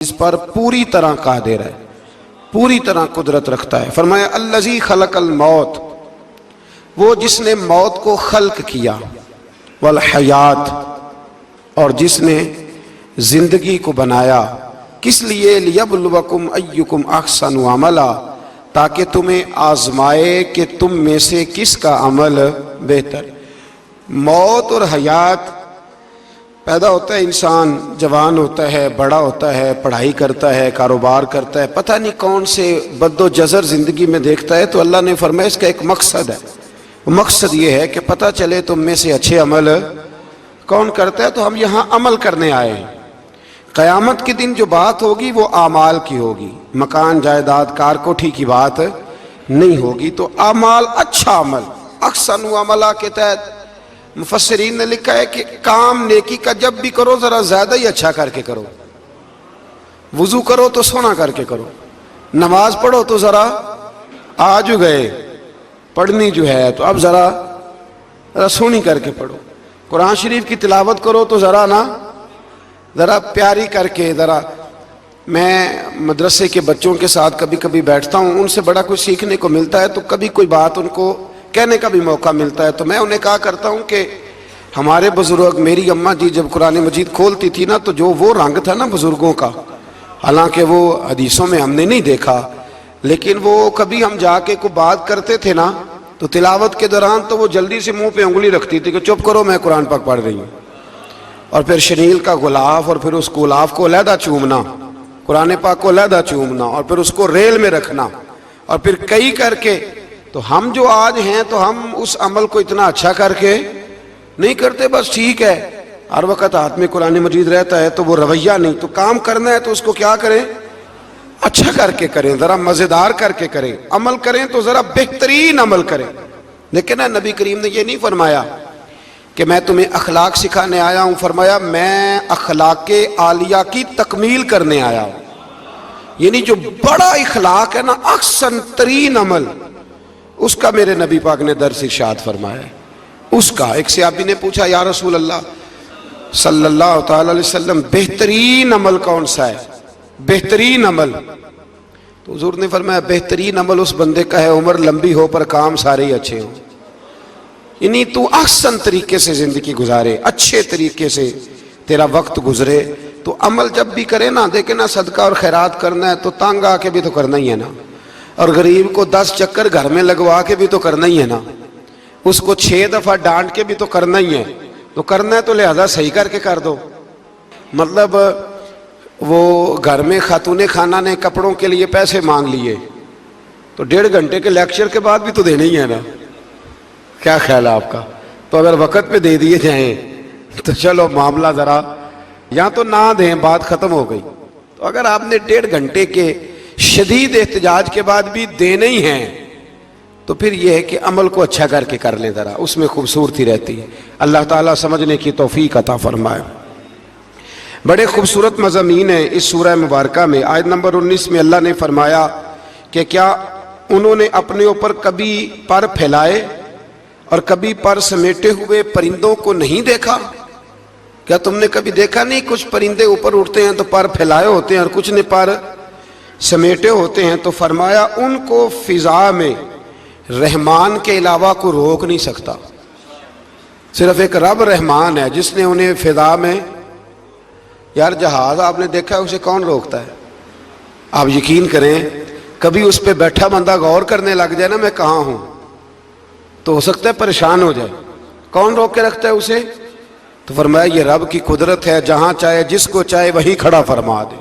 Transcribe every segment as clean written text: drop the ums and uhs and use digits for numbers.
اس پر پوری طرح قادر ہے، پوری طرح قدرت رکھتا ہے۔ فرمایا الذی خلق الموت، وہ جس نے موت کو خلق کیا، والحیات، اور جس نے زندگی کو بنایا، کس لیے؟ لیبلوکم ایکم احسن عملا، تاکہ تمہیں آزمائے کہ تم میں سے کس کا عمل بہتر۔ موت اور حیات، پیدا ہوتا ہے انسان، جوان ہوتا ہے، بڑا ہوتا ہے، پڑھائی کرتا ہے، کاروبار کرتا ہے، پتہ نہیں کون سے بد و جزر زندگی میں دیکھتا ہے، تو اللہ نے فرمایا اس کا ایک مقصد ہے۔ مقصد یہ ہے کہ پتہ چلے تم میں سے اچھے عمل کون کرتا ہے، تو ہم یہاں عمل کرنے آئے ہیں۔ قیامت کے دن جو بات ہوگی وہ اعمال کی ہوگی، مکان جائیداد کار کوٹھی کی بات نہیں ہوگی۔ تو اعمال، اچھا عمل، احسن عملہ کے تحت مفسرین نے لکھا ہے کہ کام نیکی کا جب بھی کرو ذرا زیادہ ہی اچھا کر کے کرو۔ وضو کرو تو سونا کر کے کرو، نماز پڑھو تو ذرا آج گئے پڑھنی جو ہے تو اب ذرا سونی کر کے پڑھو۔ قرآن شریف کی تلاوت کرو تو ذرا پیاری کر کے۔ ذرا میں مدرسے کے بچوں کے ساتھ کبھی کبھی بیٹھتا ہوں، ان سے بڑا کچھ سیکھنے کو ملتا ہے، تو کبھی کوئی بات ان کو کہنے کا بھی موقع ملتا ہے، تو میں انہیں کہا کرتا ہوں کہ ہمارے بزرگ، میری اماں جی جب قرآن مجید کھولتی تھی نا، تو جو وہ رنگ تھا نا بزرگوں کا، حالانکہ وہ حدیثوں میں ہم نے نہیں دیکھا، لیکن وہ کبھی ہم جا کے کوئی بات کرتے تھے نا، تو تلاوت کے دوران تو وہ جلدی سے منہ پہ انگلی رکھتی تھی کہ چپ کرو میں قرآن پاک پڑھ رہی ہوں، اور پھر شنیل کا غلاف، اور پھر اس غلاف کو علیحدہ چومنا، قرآن پاک کو علیحدہ چومنا، اور پھر اس کو ریل میں رکھنا، اور پھر کئی کر کے۔ تو ہم جو آج ہیں تو ہم اس عمل کو اتنا اچھا کر کے نہیں کرتے، بس ٹھیک ہے ہر وقت ہاتھ میں قرآن مجید رہتا ہے تو وہ رویہ نہیں، تو کام کرنا ہے تو اس کو کیا کریں؟ اچھا کر کے کریں، ذرا مزیدار کر کے کریں، عمل کریں تو ذرا بہترین عمل کریں۔ لیکن نبی کریم نے یہ نہیں فرمایا کہ میں تمہیں اخلاق سکھانے آیا ہوں، فرمایا میں اخلاق عالیہ کی تکمیل کرنے آیا ہوں۔ یعنی جو بڑا اخلاق ہے نا، احسن ترین عمل، اس کا میرے نبی پاک نے درس ارشاد فرمایا ہے۔ اس کا ایک صحابی نے پوچھا یا رسول اللہ صلی اللہ تعالی علیہ وسلم، بہترین عمل کون سا ہے؟ بہترین عمل؟ تو حضور نے فرمایا بہترین عمل اس بندے کا ہے عمر لمبی ہو پر کام سارے ہی اچھے ہوں۔ یعنی تو احسن طریقے سے زندگی گزارے، اچھے طریقے سے تیرا وقت گزرے۔ تو عمل جب بھی کرے نا، دیکھیں نا، صدقہ اور خیرات کرنا ہے تو تانگ آ کے بھی تو کرنا ہی ہے نا، اور غریب کو 10 چکر گھر میں لگوا کے بھی تو کرنا ہی ہے نا، اس کو 6 دفعہ ڈانٹ کے بھی تو کرنا ہی ہے۔ تو کرنا ہے تو لہذا صحیح کر کے کر دو۔ مطلب وہ گھر میں خاتون خانہ نے کپڑوں کے لیے پیسے مانگ لیے تو 1.5 گھنٹے کے لیکچر کے بعد بھی تو دینے ہی ہے نا، کیا خیال ہے آپ کا؟ تو اگر وقت پہ دے دیے جائیں تو چلو معاملہ ذرا، یا تو نہ دیں، بات ختم ہو گئی۔ تو اگر آپ نے 1.5 گھنٹے کے شدید احتجاج کے بعد بھی دینے ہی ہیں تو پھر یہ ہے کہ عمل کو اچھا کر کے کر لیں، ذرا اس میں خوبصورتی رہتی ہے۔ اللہ تعالیٰ سمجھنے کی توفیق عطا فرمائے۔ بڑے خوبصورت مضامین ہیں اس سورہ مبارکہ میں۔ آیت نمبر 19 میں اللہ نے فرمایا کہ کیا انہوں نے اپنے اوپر کبھی پر پھیلائے اور کبھی پر سمیٹے ہوئے پرندوں کو نہیں دیکھا؟ کیا تم نے کبھی دیکھا نہیں کچھ پرندے اوپر اٹھتے ہیں تو پر پھیلائے ہوتے ہیں اور کچھ نے پر سمیٹے ہوتے ہیں؟ تو فرمایا ان کو فضا میں رحمان کے علاوہ کو روک نہیں سکتا، صرف ایک رب رحمان ہے جس نے انہیں فضا میں، یار جہاز آپ نے دیکھا ہے اسے کون روکتا ہے؟ آپ یقین کریں کبھی اس پہ بیٹھا بندہ غور کرنے لگ جائے نا میں کہاں ہوں، تو ہو سکتا ہے پریشان ہو جائے۔ کون روک کے رکھتا ہے اسے؟ تو فرمایا یہ رب کی قدرت ہے، جہاں چاہے جس کو چاہے وہیں کھڑا فرما دے۔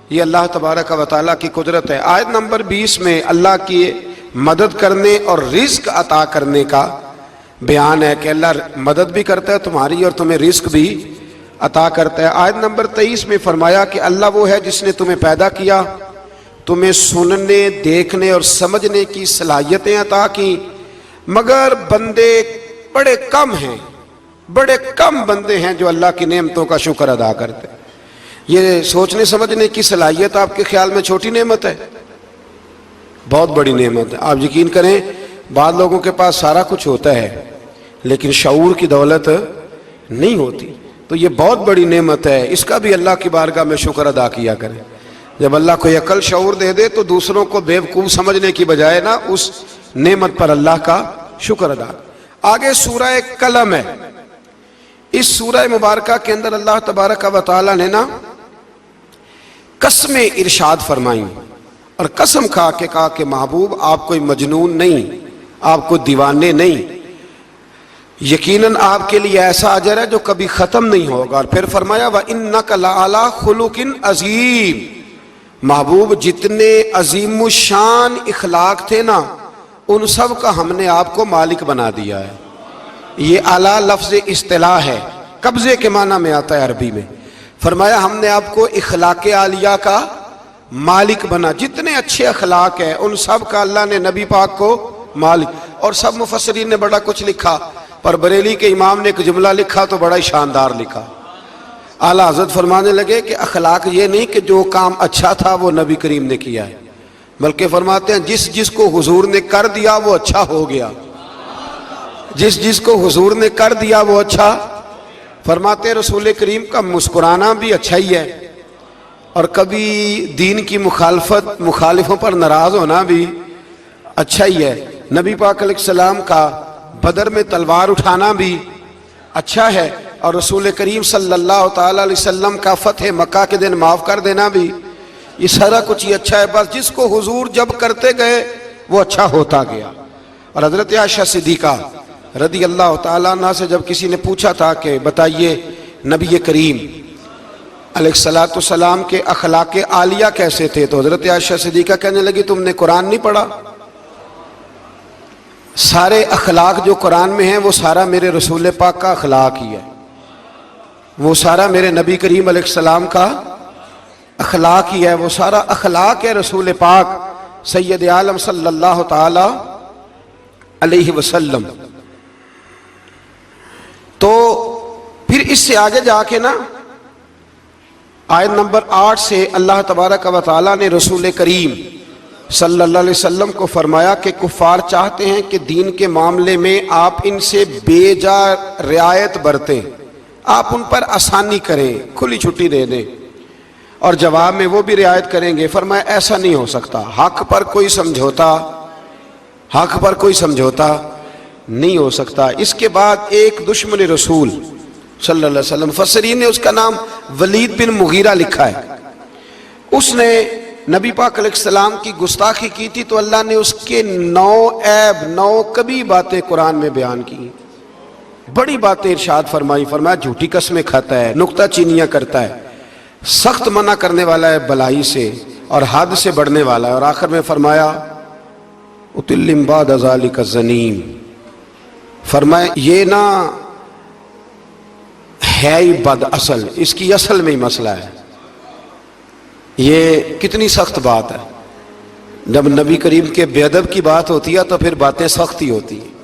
یہ اللہ تبارک و تعالیٰ کی قدرت ہے۔ آیت نمبر 20 میں اللہ کی مدد کرنے اور رزق عطا کرنے کا بیان ہے کہ اللہ مدد بھی کرتا ہے تمہاری اور تمہیں رزق بھی عطا کرتا ہے۔ آیت نمبر 23 میں فرمایا کہ اللہ وہ ہے جس نے تمہیں پیدا کیا، تمہیں سننے، دیکھنے اور سمجھنے کی صلاحیتیں عطا کی، مگر بندے بڑے کم ہیں، بڑے کم بندے ہیں جو اللہ کی نعمتوں کا شکر ادا کرتے ہیں۔ یہ سوچنے سمجھنے کی صلاحیت آپ کے خیال میں چھوٹی نعمت ہے؟ بہت بڑی نعمت ہے۔ آپ یقین کریں بعض لوگوں کے پاس سارا کچھ ہوتا ہے لیکن شعور کی دولت نہیں ہوتی۔ تو یہ بہت بڑی نعمت ہے، اس کا بھی اللہ کی بارگاہ میں شکر ادا کیا کریں۔ جب اللہ کوئی عقل شعور دے دے تو دوسروں کو بیوقوف سمجھنے کی بجائے نا اس نعمت پر اللہ کا شکر ادا۔ آگے سورہ قلم ہے، اس سورہ مبارکہ کے اندر اللہ تبارک و تعالی نے نا قسمیں ارشاد فرمائیں، اور قسم کھا کے کہا کہ محبوب آپ کوئی مجنون نہیں، آپ کو دیوانے نہیں، یقیناً آپ کے لیے ایسا اجر ہے جو کبھی ختم نہیں ہوگا۔ اور پھر فرمایا وَإِنَّكَ لَعَلَىٰ خُلُقٍ عَظِيمٍ، محبوب جتنے عظیم الشان اخلاق تھے نا ان سب کا ہم نے آپ کو مالک بنا دیا ہے۔ یہ اعلیٰ لفظ اصطلاح ہے، قبضے کے معنی میں آتا ہے عربی میں۔ فرمایا ہم نے آپ کو اخلاق عالیہ کا مالک بنا، جتنے اچھے اخلاق ہیں ان سب کا اللہ نے نبی پاک کو مالک۔ اور سب مفسرین نے بڑا کچھ لکھا، پر بریلی کے امام نے ایک جملہ لکھا تو بڑا ہی شاندار لکھا۔ اعلیٰ حضرت فرمانے لگے کہ اخلاق یہ نہیں کہ جو کام اچھا تھا وہ نبی کریم نے کیا ہے، بلکہ فرماتے ہیں جس جس کو حضور نے کر دیا وہ اچھا ہو گیا، جس جس کو حضور نے کر دیا وہ اچھا۔ فرماتے ہیں رسول کریم کا مسکرانا بھی اچھا ہی ہے، اور کبھی دین کی مخالفوں پر ناراض ہونا بھی اچھا ہی ہے۔ نبی پاک علیہ السلام کا بدر میں تلوار اٹھانا بھی اچھا ہے، اور رسول کریم صلی اللہ تعالی علیہ وسلم کا فتح مکہ کے دن معاف کر دینا بھی، یہ سارا کچھ ہی اچھا ہے۔ بس جس کو حضور جب کرتے گئے وہ اچھا ہوتا گیا۔ اور حضرت عائشہ صدیقہ رضی اللہ تعالیٰ عنہ سے جب کسی نے پوچھا تھا کہ بتائیے نبی کریم علیہ السلام کے اخلاق عالیہ کیسے تھے، تو حضرت عائشہ صدیقہ کہنے لگی تم نے قرآن نہیں پڑھا؟ سارے اخلاق جو قرآن میں ہیں وہ سارا میرے رسول پاک کا اخلاق ہی ہے، وہ سارا میرے نبی کریم علیہ السلام کا اخلاق ہی ہے، وہ سارا اخلاق ہے رسول پاک سید عالم صلی اللہ تعالی علیہ وسلم۔ تو پھر اس سے آگے جا کے نا آیت نمبر 8 سے اللہ تبارک و تعالی نے رسول کریم صلی اللہ علیہ وسلم کو فرمایا کہ کفار چاہتے ہیں کہ دین کے معاملے میں آپ ان سے بے جا رعایت برتیں، آپ ان پر آسانی کریں، کھلی چھٹی دے دیں، اور جواب میں وہ بھی رعایت کریں گے۔ فرمایا ایسا نہیں ہو سکتا، حق پر کوئی سمجھوتا نہیں ہو سکتا۔ اس کے بعد ایک دشمن رسول صلی اللہ علیہ وسلم، مفسرین نے اس کا نام ولید بن مغیرہ لکھا ہے، اس نے نبی پاک علیہ السلام کی گستاخی کی تھی، تو اللہ نے اس کے 9 کبھی باتیں قرآن میں بیان کی، بڑی باتیں ارشاد فرمایا جھوٹی قسمیں کھاتا ہے، نکتہ چینیاں کرتا ہے، سخت منع کرنے والا ہے بلائی سے اور حد سے بڑھنے والا ہے، اور آخر میں فرمایا اتلم بعد ذالک الزنیم، فرمایا یہ نہ ہے ہی بد اصل، اس کی اصل میں ہی مسئلہ ہے۔ یہ کتنی سخت بات ہے، جب نبی کریم کے بے ادب کی بات ہوتی ہے تو پھر باتیں سخت ہی ہوتی ہیں۔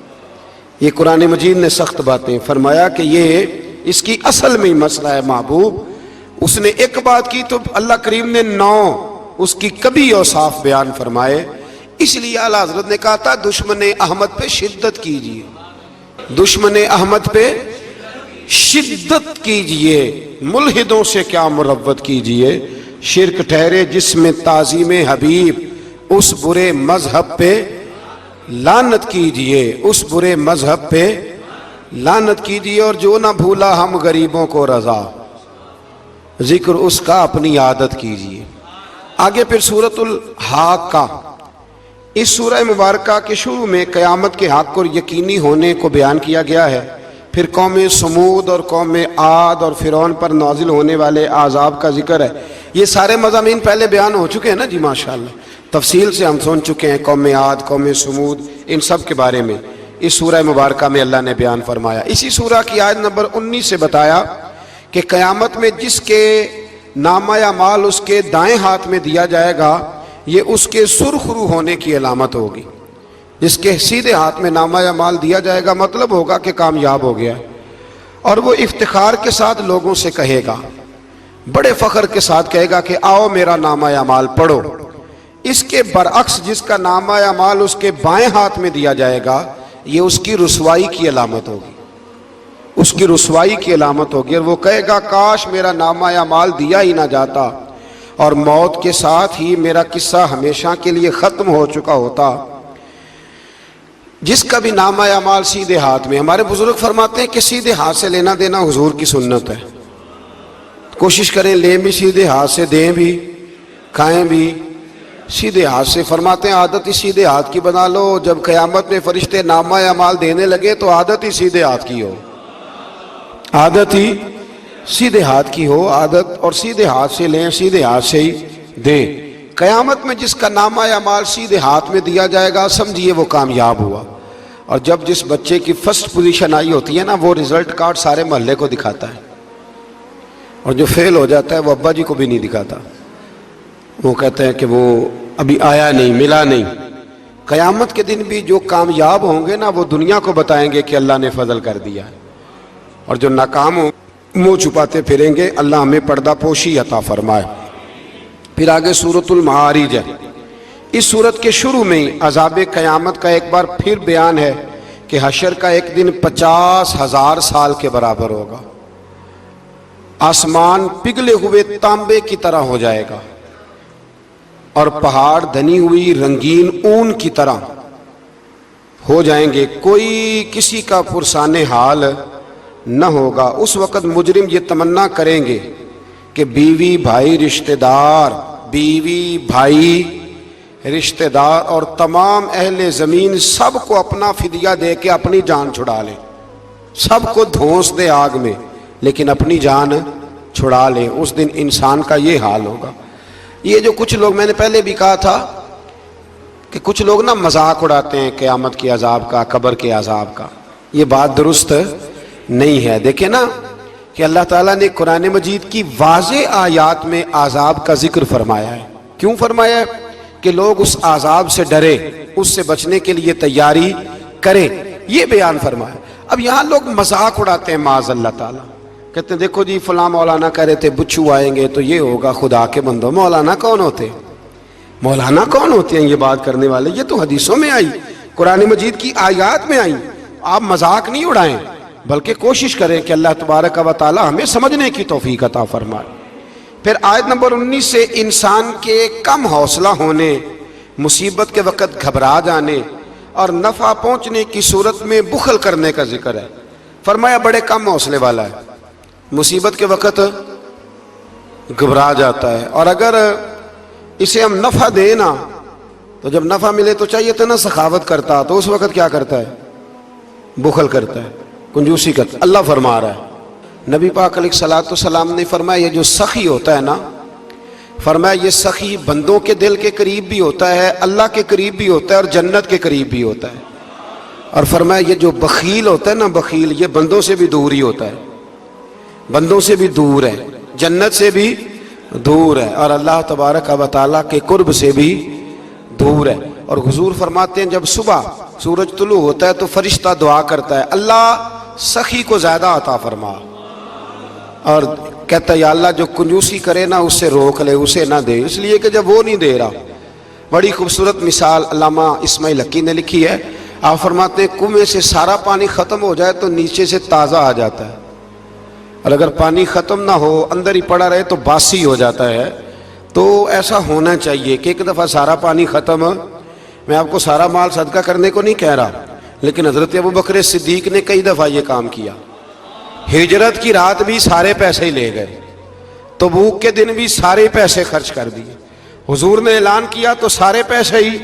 یہ قرآن مجید نے سخت باتیں فرمایا کہ یہ اس کی اصل میں ہی مسئلہ ہے محبوب۔ اس نے ایک بات کی تو اللہ کریم نے 9 اس کی کبھی اوصاف بیان فرمائے، اس لیے اعلیٰ حضرت نے کہا تھا دشمن احمد پہ شدت کیجئے، دشمن احمد پہ شدت کیجئے، ملحدوں سے کیا مروت کیجئے، شرک ٹھہرے جس میں تعظیم حبیب، اس برے مذہب پہ لعنت کیجئے، اس برے مذہب پہ لعنت کیجئے، اور جو نہ بھولا ہم غریبوں کو رضا، ذکر اس کا اپنی عادت کیجئے۔ آگے پھر سورۃ الحاقہ، اس سورہ مبارکہ کے شروع میں قیامت کے حق اور یقینی ہونے کو بیان کیا گیا ہے، پھر قوم سمود اور قوم عاد اور فرعون پر نازل ہونے والے عذاب کا ذکر ہے۔ یہ سارے مضامین پہلے بیان ہو چکے ہیں نا جی، ماشاءاللہ تفصیل سے ہم سن چکے ہیں، قوم عاد، قوم سمود، ان سب کے بارے میں اس سورہ مبارکہ میں اللہ نے بیان فرمایا۔ اسی سورہ کی آیت نمبر 19 سے بتایا کہ قیامت میں جس کے نامہ اعمال اس کے دائیں ہاتھ میں دیا جائے گا، یہ اس کے سرخ رو ہونے کی علامت ہوگی۔ جس کے سیدھے ہاتھ میں نامہ اعمال دیا جائے گا مطلب ہوگا کہ کامیاب ہو گیا، اور وہ افتخار کے ساتھ لوگوں سے کہے گا، بڑے فخر کے ساتھ کہے گا کہ آؤ میرا نامہ اعمال پڑھو۔ اس کے برعکس جس کا نامہ اعمال اس کے بائیں ہاتھ میں دیا جائے گا، یہ اس کی رسوائی کی علامت ہوگی۔ اس کی رسوائی کی علامت ہوگی، اور وہ کہے گا کاش میرا نامہ اعمال دیا ہی نہ جاتا اور موت کے ساتھ ہی میرا قصہ ہمیشہ کے لیے ختم ہو چکا ہوتا۔ جس کا بھی نامہ اعمال سیدھے ہاتھ میں، ہمارے بزرگ فرماتے ہیں کہ سیدھے ہاتھ سے لینا دینا حضور کی سنت ہے، کوشش کریں لیں بھی سیدھے ہاتھ سے، دیں بھی، کھائیں بھی سیدھے ہاتھ سے۔ فرماتے ہیں عادت ہی سیدھے ہاتھ کی بنا لو، جب قیامت میں فرشتے نامہ اعمال دینے لگے تو عادت ہی سیدھے ہاتھ کی ہو، عادت ہی سیدھے ہاتھ کی ہو، عادت، اور سیدھے ہاتھ سے لیں، سیدھے ہاتھ سے ہی دیں۔ قیامت میں جس کا نامہ اعمال سیدھے ہاتھ میں دیا جائے گا سمجھیے وہ کامیاب ہوا۔ اور جب جس بچے کی فرسٹ پوزیشن آئی ہوتی ہے نا، وہ رزلٹ کارڈ سارے محلے کو دکھاتا ہے، اور جو فیل ہو جاتا ہے وہ ابا جی کو بھی نہیں دکھاتا، وہ کہتے ہیں کہ وہ ابھی آیا نہیں، ملا نہیں۔ قیامت کے دن بھی جو کامیاب ہوں گے نا وہ دنیا کو بتائیں گے کہ اللہ نے فضل کر دیا، اور جو ناکام ہوں منہ چھپاتے پھریں گے۔ اللہ ہمیں پردہ پوشی عطا فرمائے۔ پھر آگے سورۃ المعارج ہے۔ اس سورت کے شروع میں ہی عذاب قیامت کا ایک بار پھر بیان ہے کہ حشر کا ایک دن 50,000 سال کے برابر ہوگا، آسمان پگھلے ہوئے تانبے کی طرح ہو جائے گا، اور پہاڑ دھنی ہوئی رنگین اون کی طرح ہو جائیں گے، کوئی کسی کا پرسان حال نہ ہوگا۔ اس وقت مجرم یہ تمنا کریں گے کہ بیوی بھائی رشتہ دار، بیوی بھائی رشتہ دار اور تمام اہل زمین سب کو اپنا فدیہ دے کے اپنی جان چھڑا لیں، سب کو دھونس دے آگ میں لیکن اپنی جان چھڑا لیں۔ اس دن انسان کا یہ حال ہوگا۔ یہ جو کچھ لوگ، میں نے پہلے بھی کہا تھا کہ کچھ لوگ نا مذاق اڑاتے ہیں قیامت کے عذاب کا، قبر کے عذاب کا، یہ بات درست نہیں ہے۔ دیکھیں نا کہ اللہ تعالیٰ نے قرآن مجید کی واضح آیات میں عذاب کا ذکر فرمایا ہے۔ کیوں فرمایا ہے؟ کہ لوگ اس عذاب سے ڈرے، اس سے بچنے کے لیے تیاری کریں، یہ بیان فرمایا۔ اب یہاں لوگ مذاق اڑاتے ہیں معاذ اللہ تعالیٰ، کہتے ہیں دیکھو جی فلاں مولانا کہہ رہے تھے بچھو آئیں گے تو یہ ہوگا۔ خدا کے بندو، مولانا کون ہوتے ہیں؟ مولانا کون ہوتے ہیں یہ بات کرنے والے؟ یہ تو حدیثوں میں آئی، قرآن مجید کی آیات میں آئی۔ آپ مذاق نہیں اڑائیں بلکہ کوشش کریں کہ اللہ تبارک و تعالی ہمیں سمجھنے کی توفیق عطا فرمائے۔ پھر آیت نمبر 19 سے انسان کے کم حوصلہ ہونے، مصیبت کے وقت گھبرا جانے اور نفع پہنچنے کی صورت میں بخل کرنے کا ذکر ہے۔ فرمایا بڑے کم حوصلے والا ہے، مصیبت کے وقت گھبرا جاتا ہے، اور اگر اسے ہم نفع دیں نا تو جب نفع ملے تو چاہیے تھا نا سخاوت کرتا، تو اس وقت کیا کرتا ہے؟ بخل کرتا ہے، کنجوسی کرتا ہے۔ اللہ فرما رہا ہے، نبی پاک علیہ الصلوۃ والسلام نے فرمایا یہ جو سخی ہوتا ہے نا، فرمایا یہ سخی بندوں کے دل کے قریب بھی ہوتا ہے، اللہ کے قریب بھی ہوتا ہے، اور جنت کے قریب بھی ہوتا ہے۔ اور فرمایا یہ جو بخیل ہوتا ہے نا، بخیل، یہ بندوں سے بھی دور ہی ہوتا ہے، بندوں سے بھی دور ہے، جنت سے بھی دور ہے، اور اللہ تبارک و تعالیٰ کے قرب سے بھی دور ہے۔ اور حضور فرماتے ہیں جب صبح سورج طلوع ہوتا ہے تو فرشتہ دعا کرتا ہے اللہ سخی کو زیادہ عطا فرما، اور کہتا ہے یا اللہ جو کنجوسی کرے نا اس سے روک لے، اسے نہ دے، اس لیے کہ جب وہ نہیں دے رہا۔ بڑی خوبصورت مثال علامہ اسماعیل حقی نے لکھی ہے۔ آپ فرماتے ہیں کنویں سے سارا پانی ختم ہو جائے تو نیچے سے تازہ آ جاتا ہے، اور اگر پانی ختم نہ ہو اندر ہی پڑا رہے تو باسی ہو جاتا ہے۔ تو ایسا ہونا چاہیے کہ ایک دفعہ سارا پانی ختم، میں آپ کو سارا مال صدقہ کرنے کو نہیں کہہ رہا، لیکن حضرت ابوبکر صدیق نے کئی دفعہ یہ کام کیا، ہجرت کی رات بھی سارے پیسے ہی لے گئے، تبوک کے دن بھی سارے پیسے خرچ کر دیے، حضور نے اعلان کیا تو سارے پیسے ہی۔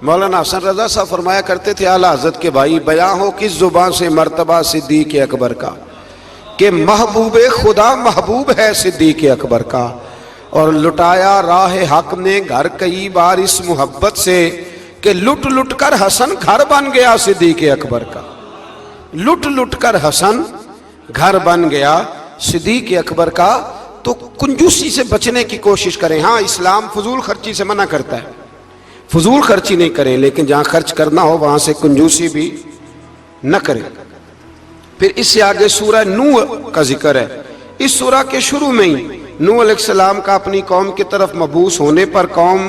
مولانا حسن رضا صاحب فرمایا کرتے تھے اعلیٰ حضرت کے بھائی، بیاں ہو کس زبان سے مرتبہ صدیق اکبر کا کہ محبوب خدا محبوب ہے صدیق اکبر کا، اور لٹایا راہ حق نے گھر کئی بار اس محبت سے کہ لٹ لٹ کر حسن گھر بن گیا صدیق اکبر کا، لٹ لٹ کر حسن گھر بن گیا صدیق اکبر کا۔ تو کنجوسی سے بچنے کی کوشش کریں۔ ہاں اسلام فضول خرچی سے منع کرتا ہے، فضول خرچی نہیں کریں، لیکن جہاں خرچ کرنا ہو وہاں سے کنجوسی بھی نہ کریں۔ پھر اس سے آگے سورہ نوح کا ذکر ہے۔ اس سورہ کے شروع میں ہی نوح علیہ السلام کا اپنی قوم کی طرف مبعوث ہونے پر قوم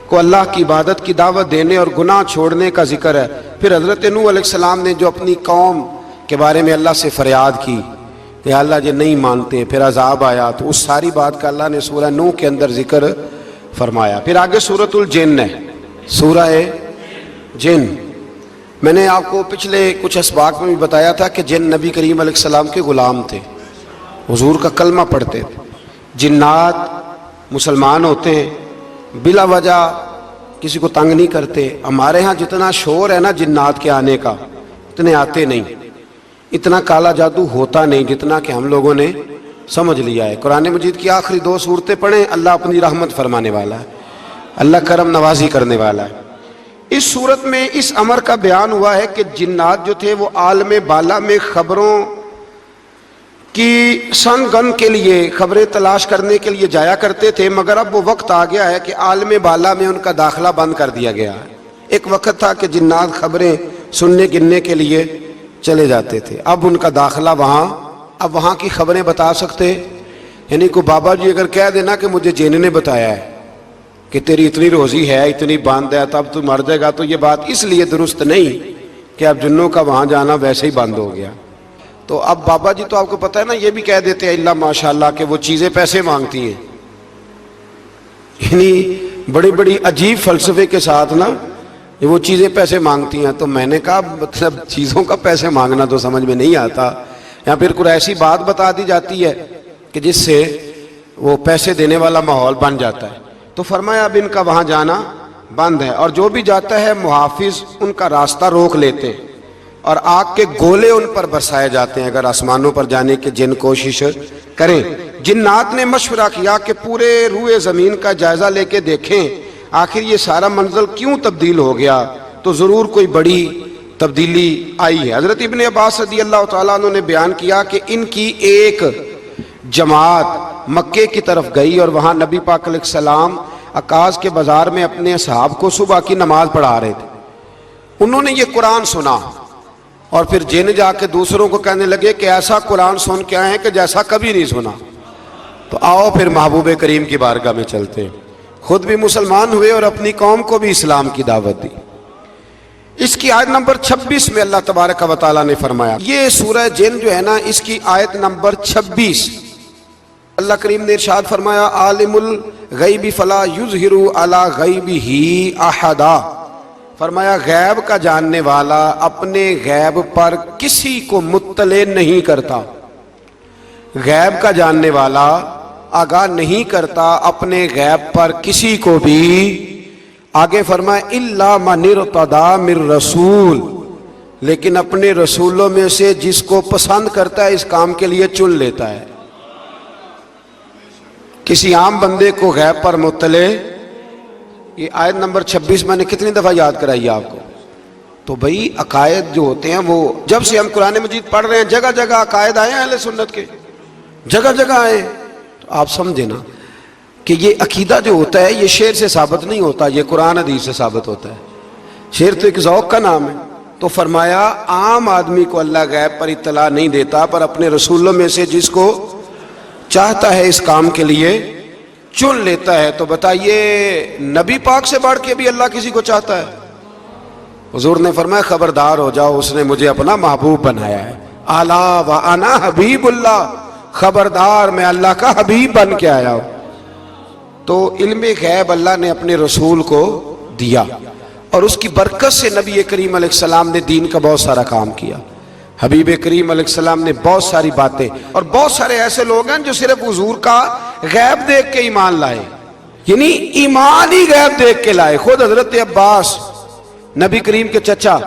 کو اللہ کی عبادت کی دعوت دینے اور گناہ چھوڑنے کا ذکر ہے۔ پھر حضرت نوح علیہ السلام نے جو اپنی قوم کے بارے میں اللہ سے فریاد کی کہ اللہ یہ نہیں مانتے، پھر عذاب آیا، تو اس ساری بات کا اللہ نے سورہ نوح کے اندر ذکر فرمایا۔ پھر آگے سورۃ الجن ہے، سورہ جن۔ میں نے آپ کو پچھلے کچھ اسباق میں بھی بتایا تھا کہ جن نبی کریم علیہ السلام کے غلام تھے، حضور کا کلمہ پڑھتے تھے۔ جنات مسلمان ہوتے ہیں، بلا وجہ کسی کو تنگ نہیں کرتے۔ ہمارے ہاں جتنا شور ہے نا جنات کے آنے کا، اتنے آتے نہیں، اتنا کالا جادو ہوتا نہیں جتنا کہ ہم لوگوں نے سمجھ لیا ہے۔ قرآن مجید کی آخری 2 سورتیں پڑھیں، اللہ اپنی رحمت فرمانے والا ہے، اللہ کرم نوازی کرنے والا ہے۔ اس صورت میں اس امر کا بیان ہوا ہے کہ جنات جو تھے وہ عالم بالا میں خبروں کی سن گن کے لیے، خبریں تلاش کرنے کے لیے جایا کرتے تھے، مگر اب وہ وقت آ گیا ہے کہ عالم بالا میں ان کا داخلہ بند کر دیا گیا ہے۔ ایک وقت تھا کہ جنات خبریں سننے گننے کے لیے چلے جاتے تھے، اب ان کا داخلہ اب وہاں کی خبریں بتا سکتے، یعنی کوئی بابا جی اگر کہہ دینا کہ مجھے جن نے بتایا ہے کہ تیری اتنی روزی ہے، اتنی باندھ ہے، تب تو مر جائے گا، تو یہ بات اس لیے درست نہیں کہ اب جنوں کا وہاں جانا ویسے ہی بند ہو گیا۔ تو اب بابا جی تو آپ کو پتہ ہے نا، یہ بھی کہہ دیتے ہیں اللہ ماشاءاللہ کہ وہ چیزیں پیسے مانگتی ہیں، یعنی بڑی بڑی عجیب فلسفے کے ساتھ نا وہ چیزیں پیسے مانگتی ہیں۔ تو میں نے کہا مطلب چیزوں کا پیسے مانگنا تو سمجھ میں نہیں آتا، یا پھر کوئی ایسی بات بتا دی جاتی ہے کہ جس سے وہ پیسے دینے والا ماحول بن جاتا ہے۔ تو فرمایا اب ان کا وہاں جانا بند ہے، اور جو بھی جاتا ہے محافظ ان کا راستہ روک لیتے ہیں، اور آگ کے گولے ان پر برسائے جاتے ہیں اگر آسمانوں پر جانے کی جن کوشش کریں۔ جنات نے مشورہ کیا کہ پورے روئے زمین کا جائزہ لے کے دیکھیں آخر یہ سارا منظر کیوں تبدیل ہو گیا، تو ضرور کوئی بڑی تبدیلی آئی ہے۔ حضرت ابن عباس رضی اللہ تعالیٰ عنہ نے بیان کیا کہ ان کی ایک جماعت مکے کی طرف گئی، اور وہاں نبی پاک علیہ السلام عکاظ کے بازار میں اپنے اصحاب کو صبح کی نماز پڑھا رہے تھے۔ انہوں نے یہ قرآن سنا، اور پھر جن جا کے دوسروں کو کہنے لگے کہ ایسا قرآن سن کے آئے ہیں کہ جیسا کبھی نہیں سنا۔ تو آؤ پھر محبوب کریم کی بارگاہ میں چلتے ہیں، خود بھی مسلمان ہوئے اور اپنی قوم کو بھی اسلام کی دعوت دی۔ اس کی آیت نمبر 26 میں اللہ تبارک و تعالیٰ نے فرمایا، یہ سورہ جن جو ہے نا، اس کی آیت نمبر 26، اللہ کریم نے ارشاد فرمایا عالم الغیب فلا یظہر علی غیبہ احدا، فرمایا غیب کا جاننے والا اپنے غیب پر کسی کو مطلع نہیں کرتا، غیب کا جاننے والا آگاہ نہیں کرتا اپنے غیب پر کسی کو بھی۔ آگے فرمایا الا من ارتضی من رسول، لیکن اپنے رسولوں میں سے جس کو پسند کرتا ہے اس کام کے لیے چن لیتا ہے۔ کسی عام بندے کو غیب پر مطلع، یہ آیت نمبر 26 میں نے کتنی دفعہ یاد کرائی آپ کو؟ تو بھئی عقائد جو ہوتے ہیں وہ جب سے ہم قرآن مجید پڑھ رہے ہیں جگہ جگہ عقائد آئے ہیں اہل سنت کے، جگہ جگہ آئے ہیں، تو آپ سمجھیں نا کہ یہ عقیدہ جو ہوتا ہے یہ شعر سے ثابت نہیں ہوتا، یہ قرآن حدیث سے ثابت ہوتا ہے۔ شعر تو ایک ذوق کا نام ہے۔ تو فرمایا عام آدمی کو اللہ غیب پر اطلاع نہیں دیتا، پر اپنے رسولوں میں سے جس کو چاہتا ہے اس کام کے لیے چن لیتا ہے۔ تو بتائیے نبی پاک سے بڑھ کے بھی اللہ کسی کو چاہتا ہے؟ حضور نے فرمایا خبردار ہو جاؤ، اس نے مجھے اپنا محبوب بنایا ہے، الا وانا حبیب اللہ، خبردار میں اللہ کا حبیب بن کے آیا ہوں۔ تو علم غیب اللہ نے اپنے رسول کو دیا، اور اس کی برکت سے نبی کریم علیہ السلام نے دین کا بہت سارا کام کیا۔ حبیب کریم علیہ السلام نے بہت ساری باتیں، اور بہت سارے ایسے لوگ ہیں جو صرف حضور کا غیب دیکھ کے ایمان لائے، یعنی ایمان ہی غیب دیکھ کے لائے۔ خود حضرت عباس نبی کریم کے چچا،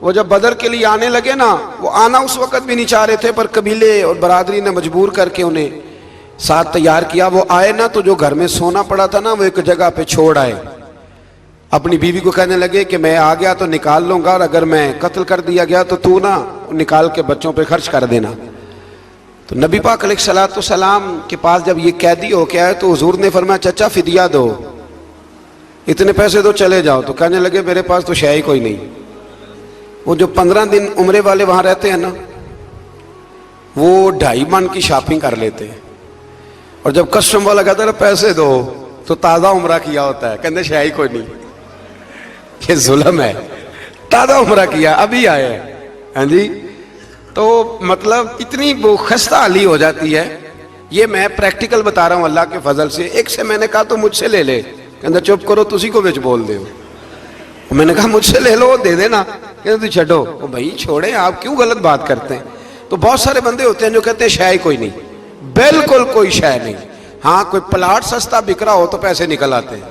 وہ جب بدر کے لیے آنے لگے نا، وہ آنا اس وقت بھی نہیں چاہ رہے تھے، پر قبیلے اور برادری نے مجبور کر کے انہیں ساتھ تیار کیا۔ وہ آئے نا تو جو گھر میں سونا پڑا تھا نا وہ ایک جگہ پہ چھوڑ آئے، اپنی بیوی کو کہنے لگے کہ میں آ گیا تو نکال لوں گا، اور اگر میں قتل کر دیا گیا تو تو نا نکال کے بچوں پہ خرچ کر دینا۔ تو نبی پاک علیہ الصلوۃ والسلام کے پاس جب یہ قیدی ہو کے آئے تو حضور نے فرمایا چچا فدیہ دو، اتنے پیسے دو، چلے جاؤ۔ تو کہنے لگے میرے پاس تو شے ہی کوئی نہیں۔ وہ جو 15 دن عمرے والے وہاں رہتے ہیں نا، وہ 2.5 من کی شاپنگ کر لیتے ہیں، اور جب کسٹم والا کہتا ہے پیسے دو تو تازہ عمرہ کیا ہوتا ہے، کہتے شے ہی کوئی نہیں۔ یہ ظلم ہے، تازہ عمرہ کیا ابھی آئے ہیں، ہاں جی، تو مطلب اتنی وہ خستہ حالی ہو جاتی ہے. یہ میں پریکٹیکل بتا رہا ہوں اللہ کے فضل سے. ایک سے میں نے کہا تو مجھ سے لے لے, کہتا چپ کرو تسی کو بچ بول دے. میں نے کہا مجھ سے لے لو, دے دینا. کہتا تو چھڈو. بھائی چھوڑیں, آپ کیوں غلط بات کرتے ہیں. تو بہت سارے بندے ہوتے ہیں جو کہتے ہیں شے ہی کوئی نہیں, بالکل کوئی شے نہیں. ہاں کوئی پلاٹ سستا بک رہا ہو تو پیسے نکل آتے ہیں,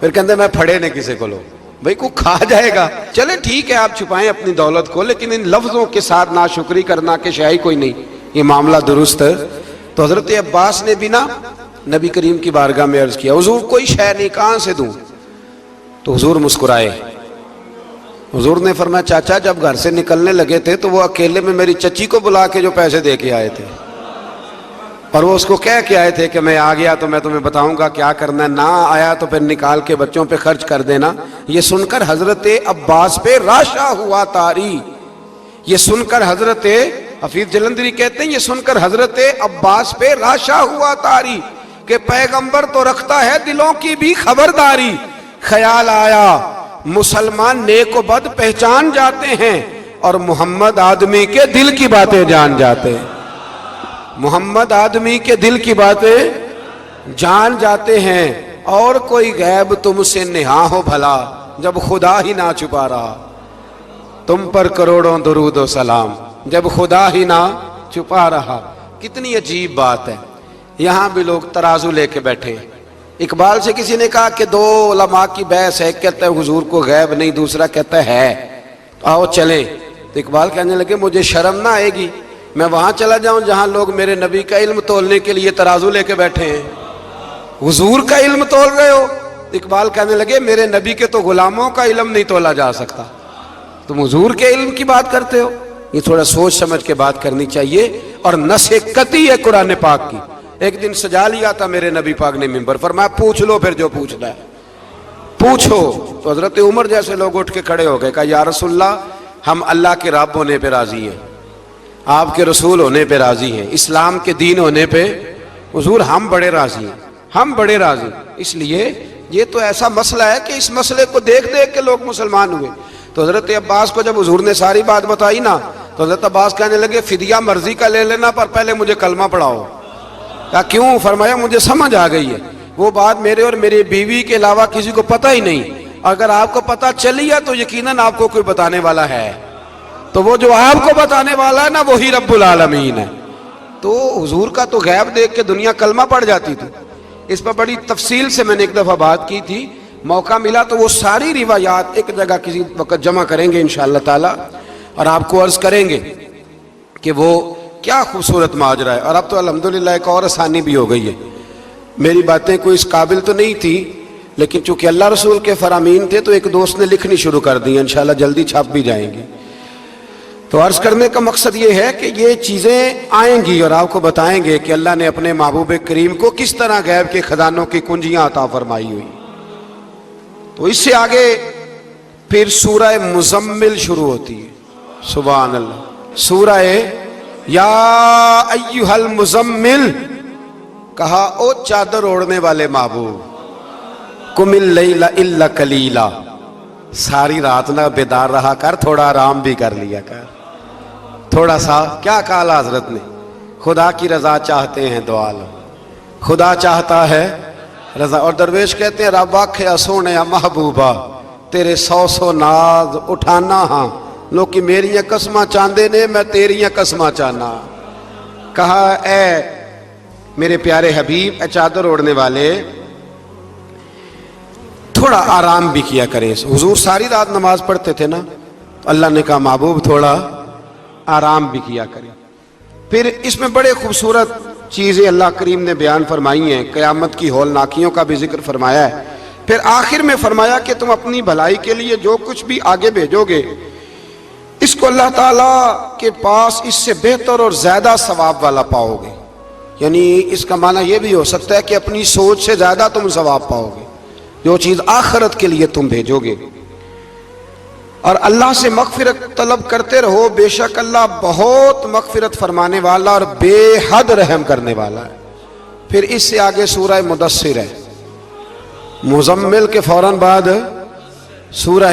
پھر کہتے ہیں میں پھڑے نہیں کسی کو لو. بھائی کو کھا جائے گا, چلے ٹھیک ہے آپ چھپائیں اپنی دولت کو, لیکن ان لفظوں کے ساتھ ناشکری کرنا کہ شے ہی کوئی نہیں, یہ معاملہ درست ہے. تو حضرت عباس نے بھی نا نبی کریم کی بارگاہ میں عرض کیا, حضور کوئی شے نہیں, کہاں سے دوں. تو حضور مسکرائے. حضور نے فرمایا چاچا جب گھر سے نکلنے لگے تھے تو وہ اکیلے میں میری چچی کو بلا کے جو پیسے دے کے آئے تھے, اور وہ اس کو کہہ کے آئے تھے کہ میں آ گیا تو میں تمہیں بتاؤں گا کیا کرنا ہے, نہ آیا تو پھر نکال کے بچوں پہ خرچ کر دینا. یہ سن کر حضرت عباس پہ راشا ہوا طاری. یہ سن کر حضرت حفیظ جلندری کہتے ہیں یہ سن کر حضرت عباس پہ راشا ہوا طاری کہ پیغمبر تو رکھتا ہے دلوں کی بھی خبرداری. خیال آیا مسلمان نیک و بد پہچان جاتے ہیں اور محمد آدمی کے دل کی باتیں جان جاتے ہیں. محمد آدمی کے دل کی باتیں جان جاتے ہیں, اور کوئی غیب تم سے نہا ہو بھلا جب خدا ہی نہ چھپا رہا. تم پر کروڑوں درود و سلام جب خدا ہی نہ چھپا رہا. کتنی عجیب بات ہے. یہاں بھی لوگ ترازو لے کے بیٹھے ہیں. اقبال سے کسی نے کہا کہ دو علماء کی بحث ہے, کہتا ہے حضور کو غیب نہیں, دوسرا کہتا ہے آؤ چلیں. تو اقبال کہنے لگے مجھے شرم نہ آئے گی میں وہاں چلا جاؤں جہاں لوگ میرے نبی کا علم تولنے کے لیے ترازو لے کے بیٹھے ہیں, حضور کا علم تول رہے ہو. اقبال کہنے لگے میرے نبی کے تو غلاموں کا علم نہیں تولا جا سکتا, تم حضور کے علم کی بات کرتے ہو. یہ تھوڑا سوچ سمجھ کے بات کرنی چاہیے. اور نص قطعی ہے قرآن پاک کی. ایک دن سجا لیا تھا میرے نبی پاک نے ممبر, فرمایا پوچھ لو پھر جو پوچھنا ہے پوچھو. تو حضرت عمر جیسے لوگ اٹھ کے کھڑے ہو گئے, کہا یا رسول اللہ ہم اللہ کے رب ہونے پہ راضی ہیں, آپ کے رسول ہونے پہ راضی ہیں, اسلام کے دین ہونے پہ حضور ہم بڑے راضی ہیں, ہم بڑے راضی. اس لیے یہ تو ایسا مسئلہ ہے کہ اس مسئلے کو دیکھ دیکھ کے لوگ مسلمان ہوئے. تو حضرت عباس کو جب حضور نے ساری بات بتائی نا تو حضرت عباس کہنے لگے فدیہ مرضی کا لے لینا پر پہلے مجھے کلمہ پڑھاؤ. کہا کیوں؟ فرمایا مجھے سمجھ آ گئی ہے, وہ بات میرے اور میری بیوی کے علاوہ کسی کو پتہ ہی نہیں, اگر آپ کو پتہ چلی ہے تو یقیناً آپ کو کوئی بتانے والا ہے, تو وہ جو آپ کو بتانے والا ہے نا وہی رب العالمین ہے. تو حضور کا تو غیب دیکھ کے دنیا کلمہ پڑھ جاتی تھی. اس پر بڑی تفصیل سے میں نے ایک دفعہ بات کی تھی, موقع ملا تو وہ ساری روایات ایک جگہ کسی وقت جمع کریں گے انشاءاللہ تعالی, اور آپ کو عرض کریں گے کہ وہ کیا خوبصورت ماجرا ہے. اور اب تو الحمدللہ ایک اور آسانی بھی ہو گئی ہے. میری باتیں کوئی اس قابل تو نہیں تھی, لیکن چونکہ اللہ رسول کے فرامین تھے تو ایک دوست نے لکھنی شروع کر دی, انشاءاللہ جلدی چھپ بھی جائیں گی. تو عرض کرنے کا مقصد یہ ہے کہ یہ چیزیں آئیں گی اور آپ کو بتائیں گے کہ اللہ نے اپنے محبوب کریم کو کس طرح غیب کے خزانوں کی کنجیاں عطا فرمائی ہوئی. تو اس سے آگے پھر سورہ مزمل شروع ہوتی ہے. سبحان اللہ. سورہ یا ایھا المزمل, کہا او چادر اوڑھنے والے محبوب, قم اللیل الا قلیلا, ساری رات نہ بیدار رہا کر, تھوڑا آرام بھی کر لیا کر, تھوڑا سا. کیا کہا حضرت نے؟ خدا کی رضا چاہتے ہیں دعا لو, خدا چاہتا ہے رضا. اور درویش کہتے ہیں رب آکھیا سونے محبوبہ تیرے 100 ناز اٹھانا ہاں, لوکی میریاں قسماں چاندے نے میں تیریاں قسماں چاہنا. کہا اے میرے پیارے حبیب, اے چادر اوڑھنے والے, تھوڑا آرام بھی کیا کریں. حضور ساری رات نماز پڑھتے تھے نا, تو اللہ نے کہا محبوب تھوڑا آرام بھی کیا کریں. پھر اس میں بڑے خوبصورت چیزیں اللہ کریم نے بیان فرمائی ہیں, قیامت کی ہولناکیوں کا بھی ذکر فرمایا ہے. پھر آخر میں فرمایا کہ تم اپنی بھلائی کے لیے جو کچھ بھی آگے بھیجو گے اس کو اللہ تعالیٰ کے پاس اس سے بہتر اور زیادہ ثواب والا پاؤ گے. یعنی اس کا معنی یہ بھی ہو سکتا ہے کہ اپنی سوچ سے زیادہ تم ثواب پاؤ گے جو چیز آخرت کے لیے تم بھیجو گے. اور اللہ سے مغفرت طلب کرتے رہو, بے شک اللہ بہت مغفرت فرمانے والا اور بے حد رحم کرنے والا ہے. پھر اس سے آگے سورہ مدثر ہے. مزمل کے فوراً بعد سورہ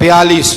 42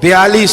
42,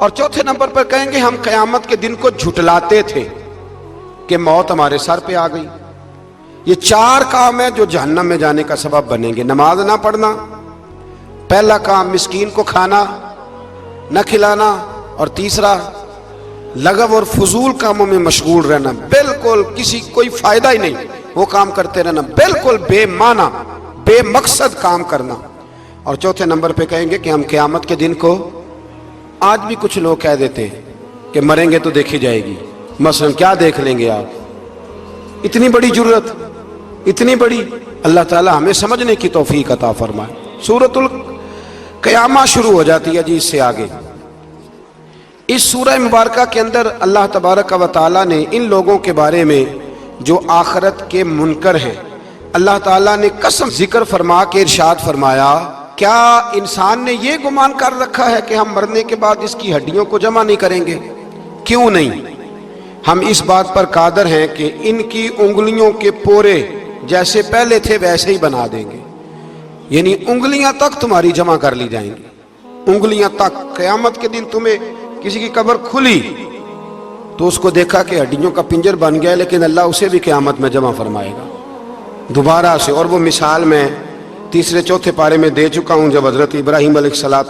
اور چوتھے نمبر پر کہیں گے ہم قیامت کے دن کو جھٹلاتے تھے کہ موت ہمارے سر پہ آ گئی۔ یہ چار کام ہیں جو جہنم میں جانے کا سبب بنیں گے۔ نماز نہ پڑھنا، پہلا کام مسکین کو کھانا نہ کھلانا، اور تیسرا لغو اور فضول کاموں میں مشغول رہنا، بالکل کسی کوئی فائدہ ہی نہیں وہ کام کرتے رہنا، بالکل بے معنی بے مقصد کام کرنا۔ اور چوتھے نمبر پہ کہیں گے کہ ہم قیامت کے دن کو، آج بھی کچھ لوگ کہہ دیتے ہیں کہ مریں گے تو دیکھی جائے گی، مثلا کیا دیکھ لیں گے آپ؟ اتنی بڑی جرت، اتنی بڑی، اللہ تعالی ہمیں سمجھنے کی توفیق عطا فرمائے۔ سورۃ القیامہ شروع ہو جاتی ہے جی اس سے آگے۔ اس سورہ مبارکہ کے اندر اللہ تبارک و تعالی نے ان لوگوں کے بارے میں جو آخرت کے منکر ہیں، اللہ تعالیٰ نے قسم ذکر فرما کے ارشاد فرمایا، کیا انسان نے یہ گمان کر رکھا ہے کہ ہم مرنے کے بعد اس کی ہڈیوں کو جمع نہیں کریں گے؟ کیوں نہیں؟ ہم اس بات پر قادر ہیں کہ ان کی انگلیوں کے پورے جیسے پہلے تھے ویسے ہی بنا دیں گے، یعنی انگلیاں تک تمہاری جمع کر لی جائیں گی، انگلیاں تک۔ قیامت کے دن تمہیں کسی کی قبر کھلی تو اس کو دیکھا کہ ہڈیوں کا پنجر بن گیا، لیکن اللہ اسے بھی قیامت میں جمع فرمائے گا دوبارہ سے۔ اور وہ مثال میں تیسرے چوتھے پارے میں دے چکا ہوں، جب حضرت ابراہیم علیہ السلام